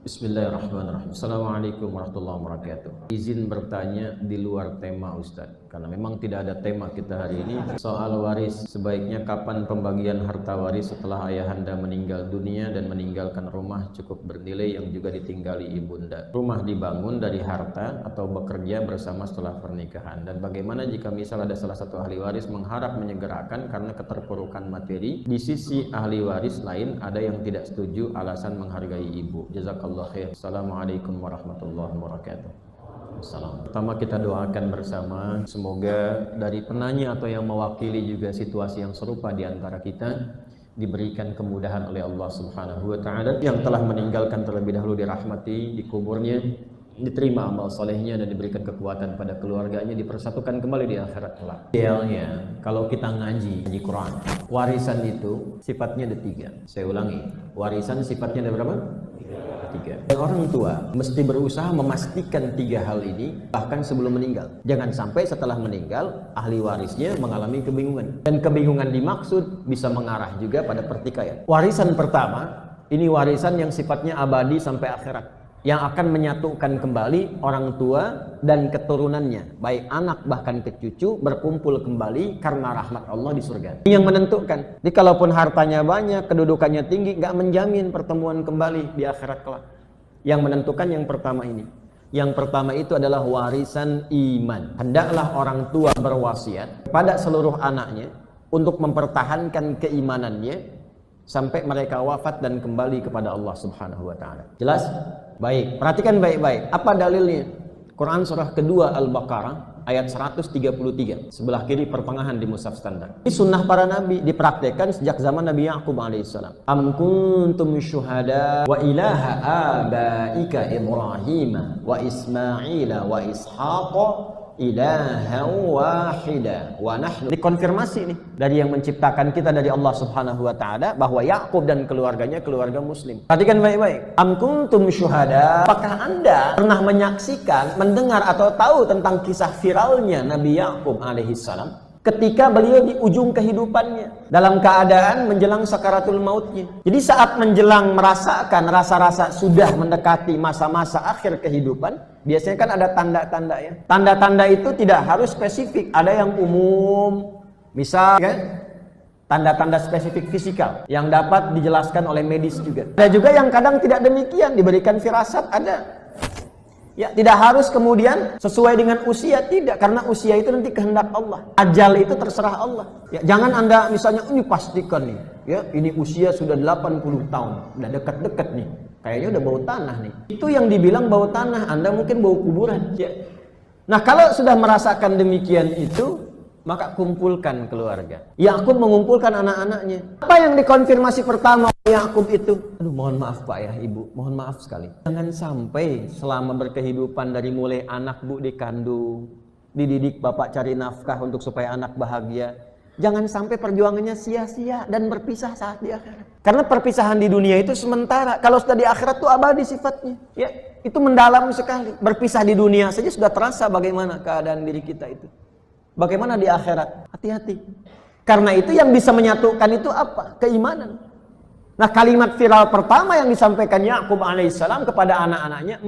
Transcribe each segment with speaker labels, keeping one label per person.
Speaker 1: Bismillahirrahmanirrahim. Assalamualaikum warahmatullahi wabarakatuh. Izin bertanya di luar tema Ustadz, karena memang tidak ada tema kita hari ini. Soal waris, sebaiknya kapan pembagian harta waris setelah ayahanda meninggal dunia dan meninggalkan rumah cukup bernilai yang juga ditinggali ibunda? Rumah dibangun dari harta atau bekerja bersama setelah pernikahan? Dan bagaimana jika misal ada salah satu ahli waris mengharap menyegerakan karena keterpurukan materi, di sisi ahli waris lain ada yang tidak setuju alasan menghargai ibu? Jazakallah khair. Assalamualaikum warahmatullahi wabarakatuh. Salam. Pertama kita doakan bersama, semoga dari penanya atau yang mewakili juga situasi yang serupa di antara kita diberikan kemudahan oleh Allah Subhanahu wa taala. Yang telah meninggalkan terlebih dahulu dirahmati, dikuburnya, diterima amal solehnya dan diberikan kekuatan pada keluarganya, dipersatukan kembali di akhirat kelak. Idealnya kalau kita ngaji Quran, warisan itu sifatnya ada 3. Saya ulangi, warisan sifatnya ada berapa? 3. Dan orang tua mesti berusaha memastikan 3 hal ini bahkan sebelum meninggal. Jangan sampai setelah meninggal ahli warisnya mengalami kebingungan. Dan kebingungan dimaksud bisa mengarah juga pada pertikaian. Warisan pertama, ini warisan yang sifatnya abadi sampai akhirat, yang akan menyatukan kembali orang tua dan keturunannya, baik anak bahkan ke cucu, berkumpul kembali karena rahmat Allah di surga. Ini yang menentukan. Jadi kalaupun hartanya banyak, kedudukannya tinggi, nggak menjamin pertemuan kembali di akhirat kelak. Yang menentukan yang pertama ini. Yang pertama itu adalah warisan iman. Hendaklah orang tua berwasiat kepada seluruh anaknya untuk mempertahankan keimanannya sampai mereka wafat dan kembali kepada Allah Subhanahu wa taala. Jelas? Baik, perhatikan baik-baik. Apa dalilnya? Quran surah kedua Al-Baqarah ayat 133, sebelah kiri pertengahan di mushaf standar. Ini sunnah para nabi, dipraktekkan sejak zaman Nabi Yaqub alaihissalam. Am kuntum syuhada wa ilaha abaika Ibrahim wa Ismail wa Ishaq ilaha wahida wa nahnu. Dikonfirmasi nih dari yang menciptakan kita, dari Allah Subhanahu wa taala, bahwa Yakub dan keluarganya keluarga muslim. Perhatikan baik-baik. Am kuntum syuhada, apakah Anda pernah menyaksikan, mendengar atau tahu tentang kisah viralnya Nabi Yakub alaihissalam ketika beliau di ujung kehidupannya dalam keadaan menjelang sakaratul mautnya. Jadi saat menjelang merasakan rasa-rasa sudah mendekati masa-masa akhir kehidupan, biasanya kan ada tanda-tanda ya. Tanda-tanda itu tidak harus spesifik, ada yang umum. Misal kan, tanda-tanda spesifik fisikal yang dapat dijelaskan oleh medis juga. Ada juga yang kadang tidak demikian, diberikan firasat, ada. Ya, tidak harus kemudian sesuai dengan usia, tidak, karena usia itu nanti kehendak Allah. Ajal itu terserah Allah. Ya, jangan Anda misalnya ini pastikan nih, ya, ini usia sudah 80 tahun, udah dekat-dekat nih. Kayaknya udah bau tanah nih. Itu yang dibilang bau tanah, Anda mungkin bau kuburan, ya. Nah, kalau sudah merasakan demikian itu, maka kumpulkan keluarga. Yakub mengumpulkan anak-anaknya. Apa yang dikonfirmasi pertama Yakub itu? Aduh, mohon maaf Pak ya, Ibu, mohon maaf sekali. Jangan sampai selama berkehidupan dari mulai anak Bu dikandung, dididik Bapak cari nafkah untuk supaya anak bahagia. Jangan sampai perjuangannya sia-sia dan berpisah saat di akhirat. Karena perpisahan di dunia itu sementara. Kalau sudah di akhirat itu abadi sifatnya. Ya, itu mendalam sekali. Berpisah di dunia saja sudah terasa bagaimana keadaan diri kita itu. Bagaimana di akhirat? Hati-hati. Karena itu yang bisa menyatukan itu apa? Keimanan. Nah, kalimat viral pertama yang disampaikan Yakub alaihissalam kepada anak-anaknya,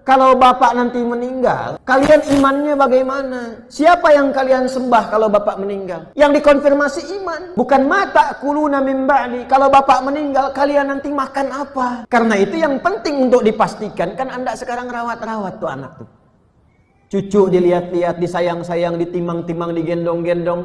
Speaker 1: kalau bapak nanti meninggal, kalian imannya bagaimana? Siapa yang kalian sembah kalau bapak meninggal? Yang dikonfirmasi iman, bukan mata kuluna min ba'di. Kalau bapak meninggal, kalian nanti makan apa? Karena itu yang penting untuk dipastikan. Kan Anda sekarang rawat-rawat tuh anak tuh. Cucu dilihat-lihat, disayang-sayang, ditimang-timang, digendong-gendong.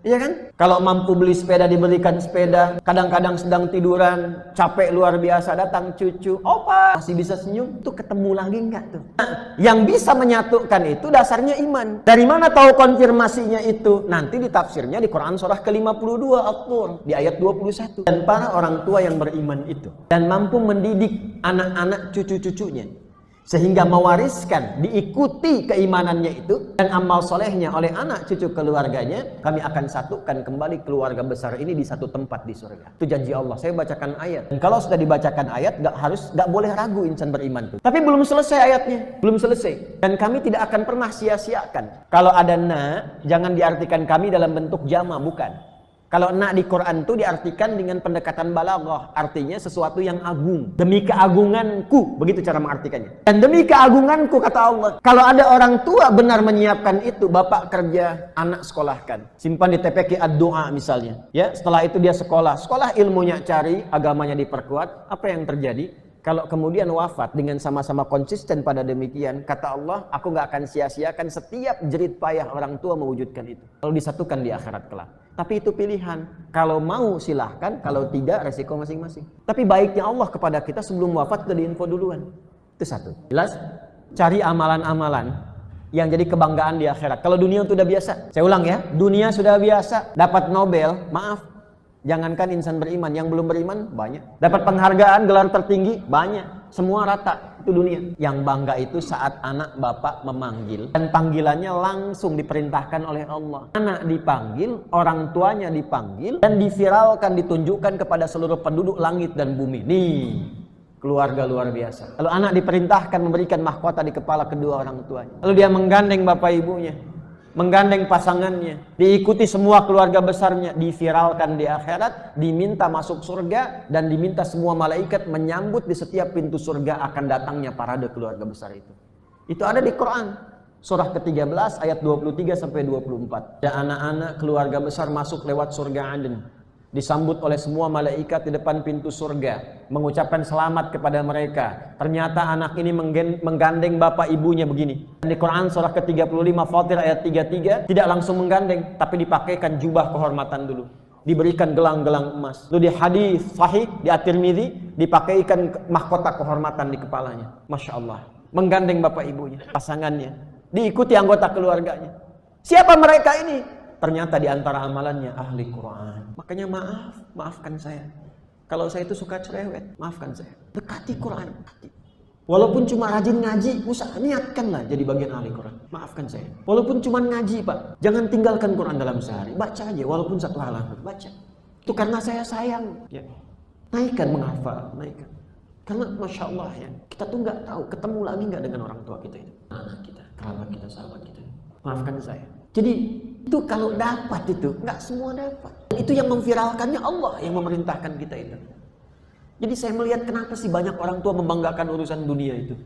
Speaker 1: Iya kan? Kalau mampu beli sepeda, diberikan sepeda. Kadang-kadang sedang tiduran, capek luar biasa, datang cucu. Opa, masih bisa senyum? Tuh ketemu lagi enggak tuh? Nah, yang bisa menyatukan itu dasarnya iman. Dari mana tahu konfirmasinya itu? Nanti ditafsirnya di Quran surah ke-52 At-Tur, di ayat 21. Dan para orang tua yang beriman itu, dan mampu mendidik anak-anak cucu-cucunya, sehingga mewariskan, diikuti keimanannya itu dan amal solehnya oleh anak cucu keluarganya, kami akan satukan kembali keluarga besar ini di satu tempat di surga. Itu janji Allah. Saya bacakan ayat. Dan kalau sudah dibacakan ayat, nggak boleh ragu insan beriman itu. Tapi belum selesai ayatnya, belum selesai. Dan kami tidak akan pernah sia-siakan. Kalau ada jangan diartikan kami dalam bentuk jama, bukan.
Speaker 2: Kalau nak di Quran itu diartikan dengan pendekatan balaghah, artinya sesuatu yang agung. Demi keagunganku, begitu cara mengartikannya. Dan demi keagunganku kata Allah. Kalau ada orang tua benar menyiapkan itu, bapak kerja, anak sekolahkan. Simpan di TPQ ad-doa misalnya. Ya, setelah itu dia sekolah ilmunya cari, agamanya diperkuat. Apa yang terjadi? Kalau kemudian wafat dengan sama-sama konsisten pada demikian, kata Allah, aku nggak akan sia-siakan setiap jerit payah orang tua mewujudkan itu. Kalau disatukan di akhirat kelak. Tapi itu pilihan. Kalau mau silahkan, kalau tidak resiko masing-masing. Tapi baiknya Allah kepada kita sebelum wafat sudah diinfo duluan. Itu satu. Jelas? Cari amalan-amalan yang jadi kebanggaan di akhirat. Kalau dunia itu udah biasa. Saya ulang ya, dunia sudah biasa. Dapat Nobel, maaf. Jangankan insan beriman, yang belum beriman banyak. Dapat penghargaan, gelar tertinggi banyak. Semua rata, itu dunia. Yang bangga itu saat anak bapak memanggil dan panggilannya langsung diperintahkan oleh Allah. Anak dipanggil, orang tuanya dipanggil dan diviralkan, ditunjukkan kepada seluruh penduduk langit dan bumi. Nih, keluarga luar biasa. Lalu anak diperintahkan memberikan mahkota di kepala kedua orang tuanya. Lalu dia menggandeng bapak ibunya, menggandeng pasangannya, diikuti semua keluarga besarnya, diviralkan di akhirat, diminta masuk surga, dan diminta semua malaikat menyambut di setiap pintu surga akan datangnya parade keluarga besar itu. Itu ada di Quran, surah ke-13 ayat 23 sampai 24. Ada anak-anak keluarga besar masuk lewat surga Aden, disambut oleh semua malaikat di depan pintu surga, mengucapkan selamat kepada mereka. Ternyata anak ini menggandeng bapak ibunya begini. Di Quran surah ke-35 Fatir ayat 33 tidak langsung menggandeng, tapi dipakaikan jubah kehormatan dulu, diberikan gelang-gelang emas. Lalu di hadis sahih di At-Tirmidzi dipakaikan mahkota kehormatan di kepalanya. Masya Allah, menggandeng bapak ibunya, pasangannya, diikuti anggota keluarganya. Siapa mereka ini? Ternyata di antara amalannya ahli Quran. Makanya maafkan saya. Kalau saya itu suka cerewet, maafkan saya. Dekati Quran. Walaupun cuma rajin ngaji, niatkanlah jadi bagian ahli Quran. Maafkan saya. Walaupun cuma ngaji, Pak, jangan tinggalkan Quran dalam sehari. Baca aja, walaupun satu halaman, baca. Itu karena saya sayang. Ya. Naikkan menghafal, naikkan. Karena Masya Allah ya, kita tuh nggak tahu ketemu lagi nggak dengan orang tua kita itu, anak kita, kerabat kita, sahabat kita. Maafkan saya. Jadi itu kalau dapat itu, nggak semua dapat. Itu yang memviralkannya Allah yang memerintahkan kita itu. Jadi saya melihat kenapa sih banyak orang tua membanggakan urusan dunia itu.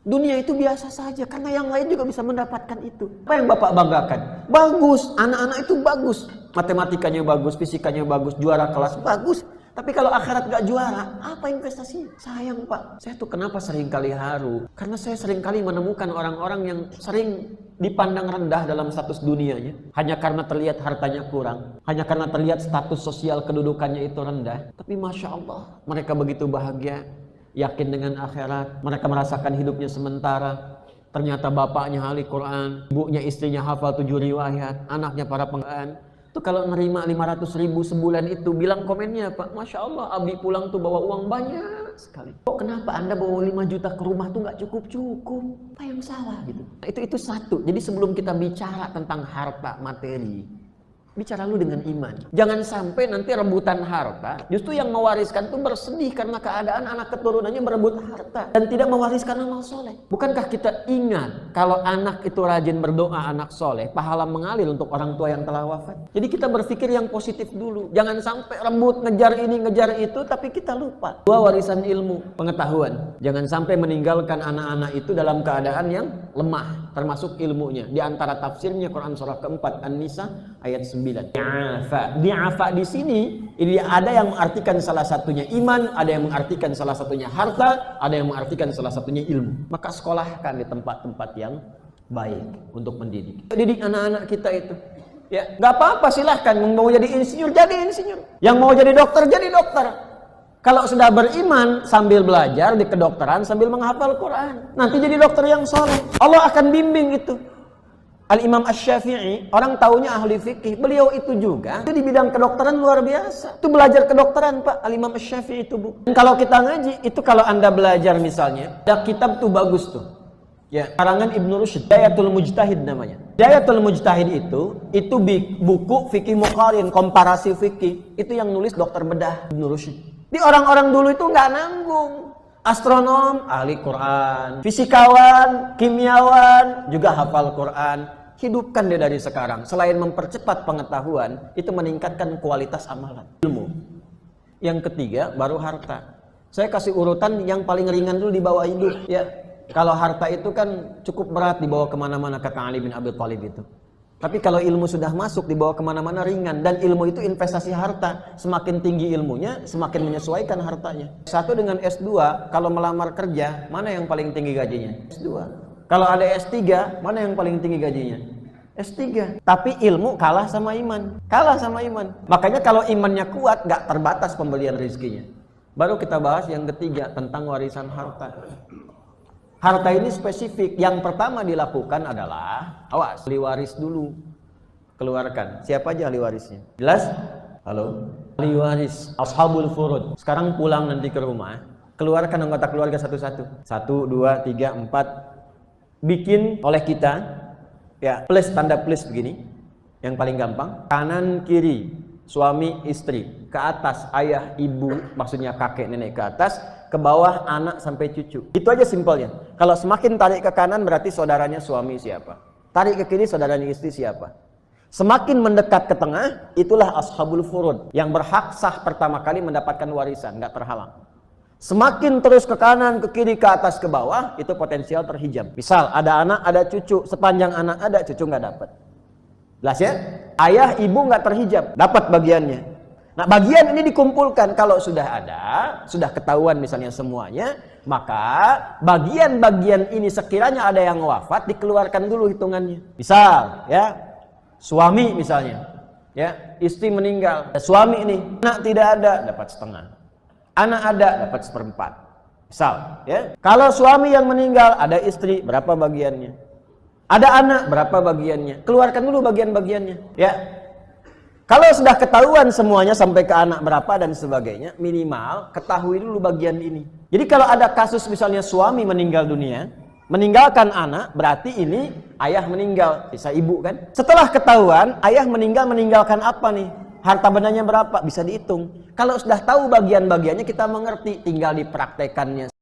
Speaker 2: Dunia itu biasa saja, karena yang lain juga bisa mendapatkan itu. Apa yang Bapak banggakan? Bagus, anak-anak itu bagus. Matematikanya bagus, fisikanya bagus, juara kelas bagus. Tapi kalau akhirat gak juara, apa investasinya? Sayang Pak. Saya tuh kenapa seringkali haru? Karena saya seringkali menemukan orang-orang yang sering dipandang rendah dalam status dunianya. Hanya karena terlihat hartanya kurang. Hanya karena terlihat status sosial kedudukannya itu rendah. Tapi Masya Allah, mereka begitu bahagia. Yakin dengan akhirat. Mereka merasakan hidupnya sementara. Ternyata bapaknya ahli Quran. Ibunya istrinya hafal 7 riwayat. Anaknya para penggaan. Itu kalau nerima 500.000 sebulan itu, bilang komennya Pak, Masya Allah, Abi pulang tuh bawa uang banyak sekali. Kok kenapa Anda bawa 5 juta ke rumah tuh nggak cukup-cukup? Apa yang salah gitu? Nah, itu satu. Jadi sebelum kita bicara tentang harta materi, bicara lu dengan iman. Jangan sampai nanti rebutan harta, justru yang mewariskan tuh bersedih karena keadaan anak keturunannya berebut harta dan tidak mewariskan amal soleh. Bukankah kita ingat kalau anak itu rajin berdoa, anak soleh, pahala mengalir untuk orang tua yang telah wafat. Jadi kita berpikir yang positif dulu. Jangan sampai rebut, ngejar ini, ngejar itu, tapi kita lupa. Dua, warisan ilmu, pengetahuan. Jangan sampai meninggalkan anak-anak itu dalam keadaan yang lemah, termasuk ilmunya. Di antara tafsirnya Quran surah keempat An-Nisa ayat 9. Di'afa di sini ini ada yang mengartikan salah satunya iman, ada yang mengartikan salah satunya harta, ada yang mengartikan salah satunya ilmu. Maka sekolahkan di tempat-tempat yang baik untuk mendidik. Didik anak-anak kita itu. Ya, nggak apa-apa silahkan. Mau jadi insinyur, jadi insinyur. Yang mau jadi dokter, jadi dokter. Kalau sudah beriman sambil belajar di kedokteran sambil menghafal Quran, nanti jadi dokter yang soleh. Allah akan bimbing itu. Al-Imam Asy-Syafi'i, orang taunya ahli fikih, beliau itu juga itu di bidang kedokteran luar biasa. Itu belajar kedokteran Pak, Al-Imam Asy-Syafi'i itu Bu. Dan kalau kita ngaji, itu kalau Anda belajar misalnya, ada kitab tuh bagus tuh. Ya, karangan Ibnu Rusyd, Hidayatul Mujtahid namanya. Hidayatul Mujtahid itu buku fikih muqarin, komparasi fikih. Itu yang nulis dokter bedah Ibnu Rusyd. Di orang-orang dulu itu nggak nanggung. Astronom, ahli Quran. Fisikawan, kimiawan, juga hafal Quran. hidupkan dia dari sekarang. Selain mempercepat pengetahuan, itu meningkatkan kualitas amalan, ilmu. Yang ketiga, baru harta. Saya kasih urutan yang paling ringan dulu di bawah hidup, ya. Kalau harta itu kan cukup berat dibawa kemana-mana, kata Ali bin Abi Thalib itu. Tapi kalau ilmu sudah masuk, dibawa kemana-mana ringan. Dan ilmu itu investasi harta. Semakin tinggi ilmunya, semakin menyesuaikan hartanya. Satu dengan S2, kalau melamar kerja, mana yang paling tinggi gajinya? S2. Kalau ada S3, mana yang paling tinggi gajinya? S3. Tapi ilmu kalah sama iman. Kalah sama iman. Makanya kalau imannya kuat, gak terbatas pembelian rezekinya. Baru kita bahas yang ketiga, tentang warisan harta. Harta ini spesifik. Yang pertama dilakukan adalah, awas, ahli waris dulu. Keluarkan. Siapa aja ahli warisnya? Jelas? Halo? Ahli waris, ashabul furud. Sekarang pulang nanti ke rumah, keluarkan anggota keluarga satu-satu. 1, 2, 3, 4. Bikin oleh kita, ya, plus, tanda plus begini. Yang paling gampang. Kanan, kiri. Suami, istri. Ke atas, ayah, ibu, maksudnya kakek, nenek ke atas. Ke bawah, anak sampai cucu. Itu aja simpelnya. Kalau semakin tarik ke kanan berarti saudaranya suami siapa. Tarik ke kiri saudaranya istri siapa. Semakin mendekat ke tengah, itulah ashabul furud. Yang berhak sah pertama kali mendapatkan warisan, nggak terhalang. Semakin terus ke kanan, ke kiri, ke atas, ke bawah, itu potensial terhijab. Misal ada anak, ada cucu. Sepanjang anak ada, cucu nggak dapat. Jelas ya? Ayah, ibu nggak terhijab, dapat bagiannya. Nah, bagian ini dikumpulkan. Kalau sudah ada, sudah ketahuan misalnya semuanya, maka bagian-bagian ini sekiranya ada yang wafat, dikeluarkan dulu hitungannya. Misal, ya, suami misalnya, ya, istri meninggal, suami ini, anak tidak ada, dapat setengah. Anak ada, dapat seperempat. Misal, ya, kalau suami yang meninggal, ada istri, berapa bagiannya? Ada anak, berapa bagiannya? Keluarkan dulu bagian-bagiannya, ya. Kalau sudah ketahuan semuanya sampai ke anak berapa dan sebagainya, minimal ketahui dulu bagian ini. Jadi kalau ada kasus misalnya suami meninggal dunia, meninggalkan anak, berarti ini ayah meninggal, sisa ibu kan? Setelah ketahuan ayah meninggal, meninggalkan apa nih? Harta bendanya berapa? Bisa dihitung. Kalau sudah tahu bagian-bagiannya kita mengerti, tinggal dipraktekannya.